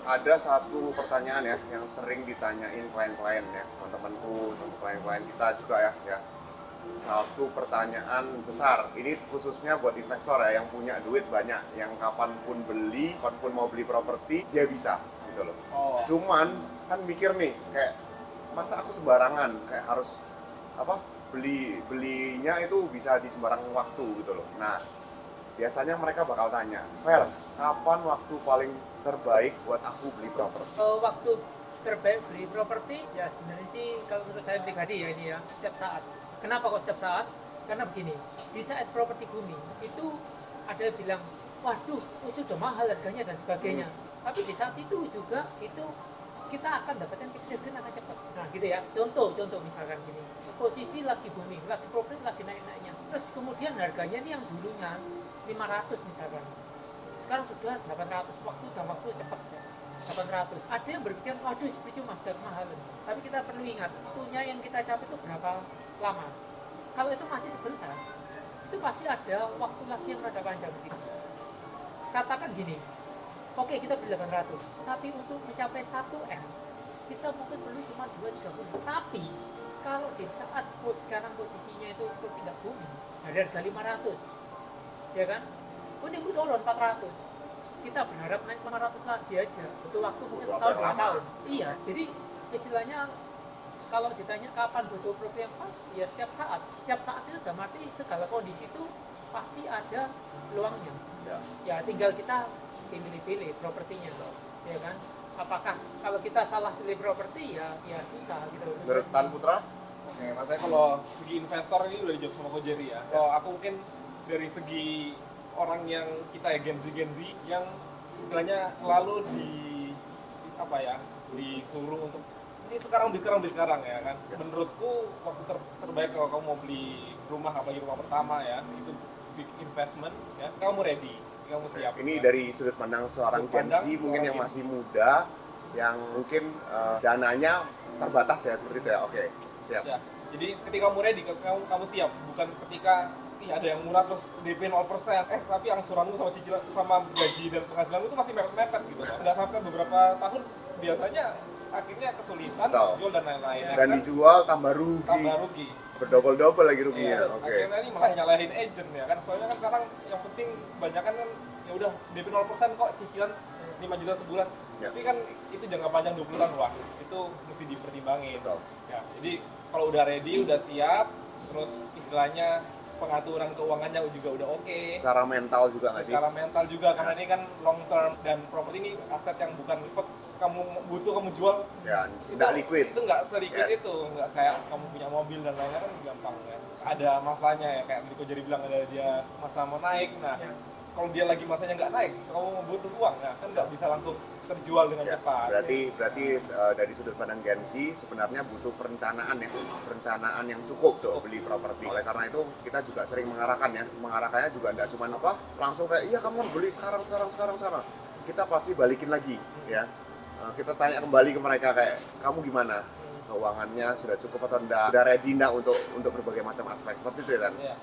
Ada satu pertanyaan ya yang sering ditanyain klien-klien ya, teman-temanku, klien-klien kita juga ya. Satu pertanyaan besar, ini khususnya buat investor ya, yang punya duit banyak, yang kapanpun beli, kapanpun mau beli properti, dia bisa gitu loh. Cuman kan mikir nih, kayak masa aku sembarangan, kayak harus apa belinya itu bisa di sembarang waktu gitu loh. Nah, biasanya mereka bakal tanya, Fer, kapan waktu paling terbaik buat aku beli properti? Waktu terbaik beli properti ya sebenarnya sih kalau menurut saya pribadi ya ini ya setiap saat. Kenapa kok setiap saat? Karena begini, di saat properti booming itu ada yang bilang, waduh, sudah mahal harganya dan sebagainya. Tapi di saat itu juga itu kita akan dapatkan keuntungan akan cepat. Nah gitu ya. Contoh misalkan gini, posisi lagi booming, lagi properti lagi naik-naiknya. Terus kemudian harganya ini yang dulunya 500 misalkan, sekarang sudah 800, waktu cepat ya. 800. Ada yang berpikir, waduh percuma sudah mahal. Tapi kita perlu ingat, waktunya yang kita capai itu berapa lama. Kalau itu masih sebentar, itu pasti ada waktu lagi yang rada panjang mesti. Katakan gini, oke kita beli 800, tapi untuk mencapai 1M, kita mungkin perlu cuma 2-3 bulan. Tapi kalau di saat sekarang posisinya itu tidak booming, dari harga 500, ya kan? Kemudian butuh turun 400. Kita berharap naik 500 lagi aja. Butuh waktu mungkin setahun 2 tahun. Iya, jadi istilahnya kalau ditanya kapan butuh properti yang pas, ya setiap saat. Setiap saat itu udah mati, segala kondisi itu pasti ada peluangnya. Ya tinggal kita pilih-pilih propertinya, ya kan? Apakah kalau kita salah pilih properti ya susah gitu. Menurut Tan Putra? Oke, maksudnya kalau segi investor ini udah dijawab sama Ko Jerry ya. Kalau aku mungkin dari segi orang yang kita ya Gen Z yang istilahnya selalu disuruh untuk beli sekarang ya kan. Menurutku waktu terbaik kalau kamu mau beli rumah, apalagi rumah pertama ya, itu big investment ya, kamu ready, kamu siap. Ini ya. dari sudut pandang seorang Gen Z mungkin yang masih muda, yang mungkin dananya terbatas ya seperti itu ya. Oke, siap. Ya, jadi ketika kamu ready, kamu siap, bukan ketika ada yang murah terus DP 0%, tapi angsuranmu sama cicilan sama gaji dan penghasilanmu itu masih mepet-mepet gitu. Nggak sampai beberapa tahun biasanya akhirnya kesulitan, jual dan lain-lain. Dan dijual tambah rugi. Berdobel-dobel lagi ruginya. Ya, akhirnya ini malah nyalahin agent ya kan. Soalnya kan sekarang yang penting kebanyakan kan ya udah DP 0% kok, cicilan 5 juta sebulan. Ya. Tapi kan itu jangka panjang 20 tahun, wah itu mesti dipertimbangin. Betul. Ya, jadi kalau udah ready, udah siap, terus istilahnya pengaturan keuangannya juga udah oke. Secara mental juga nggak sih? Secara mental juga, karena ini kan long term dan properti ini aset yang bukan kamu butuh kamu jual. Ya, tidak liquid. Itu nggak sedikit Yes. itu, nggak kayak kamu punya mobil dan lainnya kan gampang ya. Ada masanya ya, kayak Ko Jerry bilang ada dia masa mau naik. Nah, kalau dia lagi masanya nggak naik, kamu butuh uang, nah kan nggak bisa langsung terjual dengan cepat. Berarti dari sudut pandang Gen Z sebenarnya butuh perencanaan perencanaan yang cukup tuh beli properti. Oleh karena itu kita juga sering mengarahkannya juga tidak cuma langsung kayak iya kamu beli sekarang. Kita pasti balikin lagi ya. Kita tanya kembali ke mereka kayak kamu gimana? Keuangannya sudah cukup atau enggak? Sudah ready enggak untuk berbagai macam aspek seperti itu ya kan? Iya.